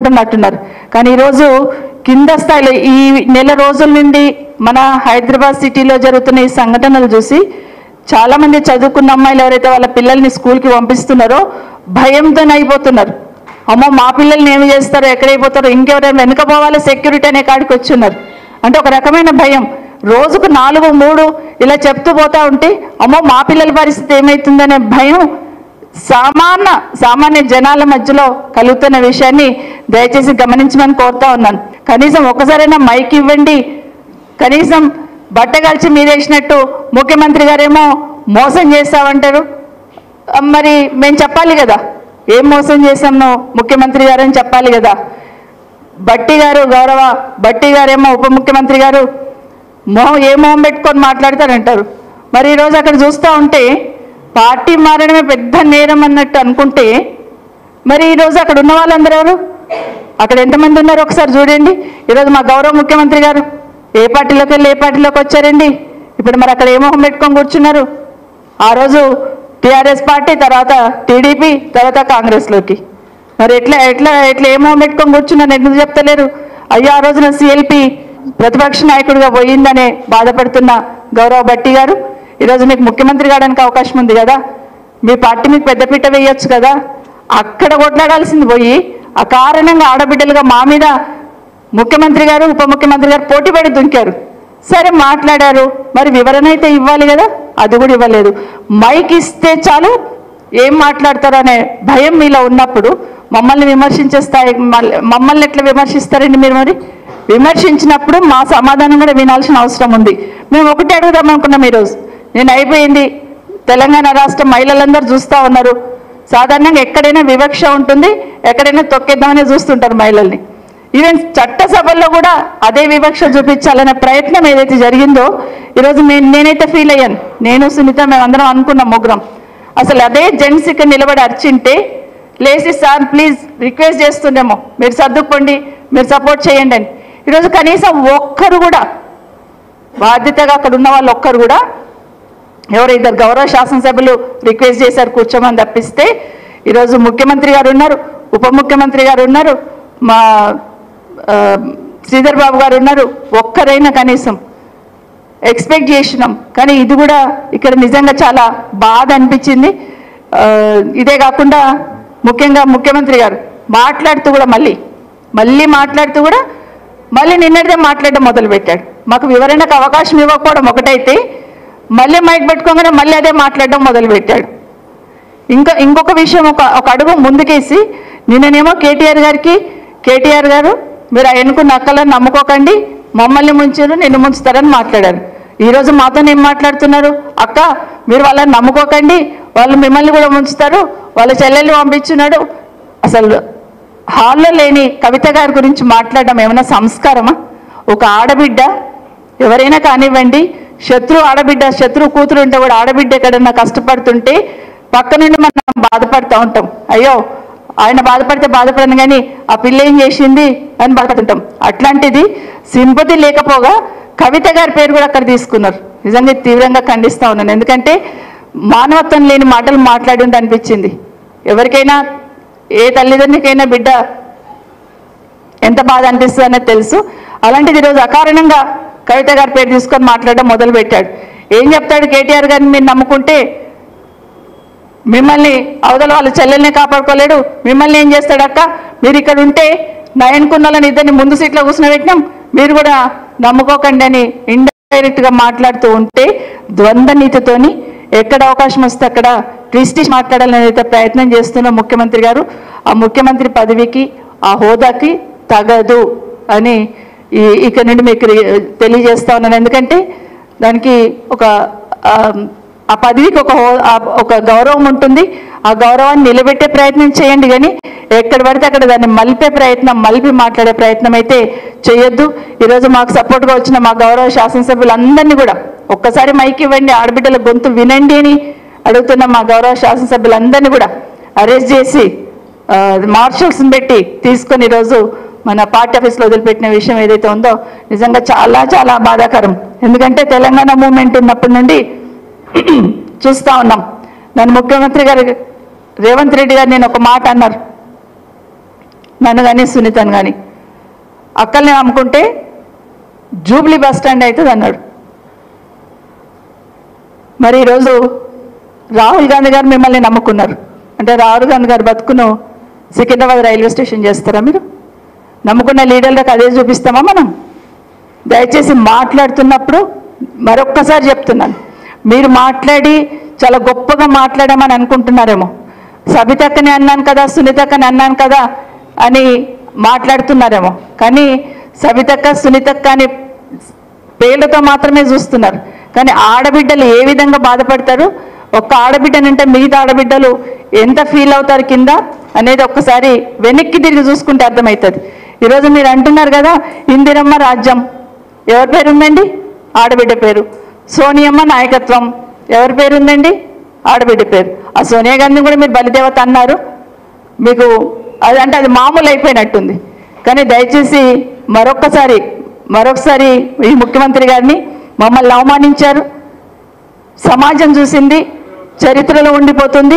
చేసుకుంటున్నట్టున్నారు. కానీ ఈరోజు కింద స్థాయిలో ఈ నెల రోజుల నుండి మన హైదరాబాద్ సిటీలో జరుగుతున్న ఈ సంఘటనలు చూసి చాలామంది చదువుకున్న అమ్మాయిలు ఎవరైతే వాళ్ళ పిల్లల్ని స్కూల్కి పంపిస్తున్నారో భయంతో అయిపోతున్నారు. అమ్మో మా పిల్లల్ని ఏమి చేస్తారో, ఎక్కడైపోతారో, ఇంకెవరైనా వెనుక పోవాలి సెక్యూరిటీ అనే కాడికి వచ్చున్నారు. అంటే ఒక రకమైన భయం. రోజుకు 4, 3 ఇలా చెప్తూ పోతా ఉంటే అమ్మో మా పిల్లల పరిస్థితి ఏమవుతుందనే భయం సామాన్య జనాల మధ్యలో కలుగుతున్న విషయాన్ని దయచేసి గమనించమని కోరుతా ఉన్నాను. కనీసం ఒకసారైనా మైక్ ఇవ్వండి. కనీసం బట్టగలిచి మీరేసినట్టు ముఖ్యమంత్రి గారేమో మోసం చేస్తామంటారు. మరి మేము చెప్పాలి కదా ఏం మోసం చేశామో ముఖ్యమంత్రి గారని చెప్పాలి కదా. బట్టి గారు, గౌరవ బట్టి గారేమో ఉప ముఖ్యమంత్రి గారు ఏ మొహం పెట్టుకొని మాట్లాడతారంటారు. మరి ఈరోజు అక్కడ చూస్తూ ఉంటే పార్టీ మారడమే పెద్ద నేరం అన్నట్టు అనుకుంటే మరి ఈరోజు అక్కడ ఉన్న వాళ్ళందరూ ఎవరు, అక్కడ ఎంతమంది ఉన్నారు ఒకసారి చూడండి. ఈరోజు మా గౌరవ ముఖ్యమంత్రి గారు ఏ పార్టీలోకి వెళ్ళి ఏ పార్టీలోకి వచ్చారండి. ఇప్పుడు మరి అక్కడ ఏ మొహం పెట్టుకొని కూర్చున్నారు. ఆ రోజు టీఆర్ఎస్ పార్టీ, తర్వాత టీడీపీ, తర్వాత కాంగ్రెస్లోకి. మరి ఎట్లా ఎట్లా ఎట్లా ఏ మొహం పెట్టుకొని కూర్చున్నారు, ఎందుకు చెప్తలేరు? అయ్యో ఆ రోజున సిఎల్పి ప్రతిపక్ష నాయకుడిగా పోయిందనే బాధపడుతున్న గౌరవ బట్టి గారు ఈరోజు మీకు ముఖ్యమంత్రి కావడానికి అవకాశం ఉంది కదా, మీ పార్టీ మీకు పెద్దపీట వేయొచ్చు కదా. అక్కడ కొట్లాడాల్సింది పోయి అకారణంగా ఆడబిడ్డలుగా మా మీద ముఖ్యమంత్రి గారు, ఉప ముఖ్యమంత్రి గారు పోటీ పడి దుంకారు. సరే మాట్లాడారు, మరి వివరణ అయితే ఇవ్వాలి కదా, అది కూడా ఇవ్వలేదు. మైక్ ఇస్తే చాలు ఏం మాట్లాడతారో అనే భయం మీలో ఉన్నప్పుడు మమ్మల్ని విమర్శించే స్థాయి మమ్మల్ని ఎట్లా విమర్శిస్తారండి మీరు? మరి విమర్శించినప్పుడు మా సమాధానం కూడా వినాల్సిన అవసరం ఉంది. మేము ఒకటి అడుగుదాం అనుకున్నాం ఈరోజు. నేను అయిపోయింది, తెలంగాణ రాష్ట్ర మహిళలందరూ చూస్తూ ఉన్నారు. సాధారణంగా ఎక్కడైనా వివక్ష ఉంటుంది, ఎక్కడైనా తొక్కేద్దామని చూస్తుంటారు మహిళల్ని. ఈవెన్ చట్టసభల్లో కూడా అదే వివక్ష చూపించాలనే ప్రయత్నం ఏదైతే జరిగిందో ఈరోజు నేనైతే ఫీల్ అయ్యాను. నేను సునీత మేమందరం అనుకున్నాం ముగ్గురం. అసలు అదే జెంట్స్ ఇక్కడ నిలబడి అర్చింటే లేసి సార్ ప్లీజ్ రిక్వెస్ట్ చేస్తుండేమో, మీరు సర్దుకోండి, మీరు సపోర్ట్ చేయండి అని. ఈరోజు కనీసం ఒక్కరు కూడా బాధ్యతగా అక్కడ ఉన్న వాళ్ళు ఒక్కరు కూడా, ఎవరు ఇద్దరు గౌరవ శాసనసభ్యులు రిక్వెస్ట్ చేశారు కూర్చోమని తప్పిస్తే ఈరోజు ముఖ్యమంత్రి గారు ఉన్నారు, ఉప ముఖ్యమంత్రి గారు ఉన్నారు, మా శ్రీధర్ బాబు గారు ఉన్నారు. ఒక్కరైనా కనీసం ఎక్స్పెక్ట్ చేసినాం. కానీ ఇది కూడా ఇక్కడ నిజంగా చాలా బాధ అనిపించింది. ఇదే కాకుండా ముఖ్యంగా ముఖ్యమంత్రి గారు మాట్లాడుతూ కూడా మళ్ళీ మాట్లాడుతూ కూడా మళ్ళీ నిన్నటిదే మాట్లాడడం మొదలుపెట్టాడు. మాకు వివరణకు అవకాశం ఇవ్వకపోవడం ఒకటైతే మళ్ళీ మైక్ పెట్టుకోగానే మళ్ళీ అదే మాట్లాడడం మొదలుపెట్టాడు. ఇంకొక విషయం ఒక అడుగు ముందుకేసి నిన్ననేమో కేటీఆర్ గారు మీరు ఎన్నుకున్న అక్కలను నమ్ముకోకండి, మమ్మల్ని ముంచారు, నిన్ను ముంచుతారని మాట్లాడారు. ఈరోజు మాతో ఏం మాట్లాడుతున్నారు? అక్క మీరు వాళ్ళని నమ్ముకోకండి, వాళ్ళు మిమ్మల్ని కూడా ముంచుతారు, వాళ్ళ చెల్లెల్ని పంపించున్నాడు. అసలు హాల్లో లేని కవిత గారి గురించి మాట్లాడడం ఏమైనా సంస్కారమా? ఒక ఆడబిడ్డ ఎవరైనా కానివ్వండి, శత్రు కూతురు ఉంటే కూడా ఆడబిడ్డ ఎక్కడన్నా కష్టపడుతుంటే పక్క నుండి మనం బాధపడుతూ ఉంటాం. అయ్యో ఆయన బాధపడితే బాధపడను కానీ ఆ పిల్ల ఏం చేసింది అని బాధపడుతుంటాం. అట్లాంటిది సింపతి లేకపోగా కవిత గారి పేరు కూడా అక్కడ తీసుకున్నారు. నిజంగా తీవ్రంగా ఖండిస్తూ ఉన్నాను. ఎందుకంటే మానవత్వం లేని మాటలు మాట్లాడి ఉండి అనిపించింది. ఎవరికైనా ఏ తల్లిదండ్రులకైనా బిడ్డ ఎంత బాధ అనిపిస్తుంది అనేది తెలుసు. అలాంటిది ఈరోజు అకారణంగా కవిత గారి పేరు తీసుకొని మాట్లాడడం మొదలుపెట్టాడు. ఏం చెప్తాడు? కేటీఆర్ గారిని మీరు నమ్ముకుంటే మిమ్మల్ని అవతల వాళ్ళ చెల్లెల్ని కాపాడుకోలేడు, మిమ్మల్ని ఏం చేస్తాడు అక్క, మీరు ఇక్కడ ఉంటే నయన్కున్నలని ఇద్దరిని ముందు సీట్లో కూర్చునబెట్టినాం, మీరు కూడా నమ్ముకోకండి అని ఇండైరెక్ట్గా మాట్లాడుతూ ఉంటే ద్వంద్వ నీతితోని ఎక్కడ అవకాశం వస్తే అక్కడ ట్విస్ట్ మాట్లాడాలని అయితే ప్రయత్నం చేస్తున్న ముఖ్యమంత్రి గారు ఆ ముఖ్యమంత్రి పదవికి ఆ హోదాకి తగదు అని ఇక్కడ నుండి మీకు తెలియజేస్తా ఉన్నాను. ఎందుకంటే దానికి ఆ పదవికి ఒక గౌరవం ఉంటుంది. ఆ గౌరవాన్ని నిలబెట్టే ప్రయత్నం చేయండి, కానీ ఎక్కడ పడితే అక్కడ దాన్ని మలిపి మాట్లాడే ప్రయత్నం అయితే చేయొద్దు. ఈరోజు మాకు సపోర్ట్గా వచ్చిన మా గౌరవ శాసనసభ్యులందరినీ కూడా ఒక్కసారి మైక్ ఇవ్వండి, ఆడబిడ్డల గొంతు వినండి అని అడుగుతున్న మా గౌరవ శాసనసభ్యులందరినీ కూడా అరెస్ట్ చేసి మార్షల్స్ని పెట్టి తీసుకొని ఈరోజు మన పార్టీ ఆఫీస్లో వదిలిపెట్టిన విషయం ఏదైతే ఉందో నిజంగా చాలా చాలా బాధాకరం. ఎందుకంటే తెలంగాణ మూవ్మెంట్ ఉన్నప్పటి నుండి చూస్తూ ఉన్నాం. నన్ను ముఖ్యమంత్రి గారు రేవంత్ రెడ్డి గారు నేను ఒక మాట అన్నారు, నన్ను కానీ సునీతను కానీ. అక్కల్ని నమ్ముకుంటే జూబ్లీ బస్ స్టాండ్ అవుతుంది అన్నాడు. మరి ఈరోజు రాహుల్ గాంధీ గారు మిమ్మల్ని నమ్ముకున్నారు అంటే రాహుల్ గాంధీ గారు బతుకును సికింద్రాబాద్ రైల్వే స్టేషన్ చేస్తారా మీరు? నమ్ముకున్న లీడర్లకు అదే చూపిస్తామా మనం? దయచేసి మాట్లాడుతున్నప్పుడు మరొక్కసారి చెప్తున్నాను, మీరు మాట్లాడి చాలా గొప్పగా మాట్లాడామని అనుకుంటున్నారేమో. సబితక్కని అన్నాను కదా, సునీతక్కని అన్నాను కదా అని మాట్లాడుతున్నారేమో. కానీ సబితక్క, సునీతక్క అని పేర్లతో మాత్రమే చూస్తున్నారు. కానీ ఆడబిడ్డలు ఏ విధంగా బాధపడతారు, ఒక్క ఆడబిడ్డనంటే మిగతా ఆడబిడ్డలు ఎంత ఫీల్ అవుతారు కింద అనేది ఒక్కసారి వెనక్కి తిరిగి చూసుకుంటే అర్థమవుతుంది. ఈరోజు మీరు అంటున్నారు కదా ఇందిరమ్మ రాజ్యం, ఎవరి పేరు ఉందండి? ఆడబిడ్డ పేరు. సోనియమ్మ నాయకత్వం, ఎవరి పేరు ఉందండి? ఆడబిడ్డ పేరు. ఆ సోనియా గాంధీ కూడా మీరు బలిదేవత అన్నారు. మీకు అది అంటే అది మామూలు అయిపోయినట్టుంది. కానీ దయచేసి మరొకసారి ఈ ముఖ్యమంత్రి గారిని మమ్మల్ని అవమానించారు. సమాజం చూసింది, చరిత్రలో ఉండిపోతుంది.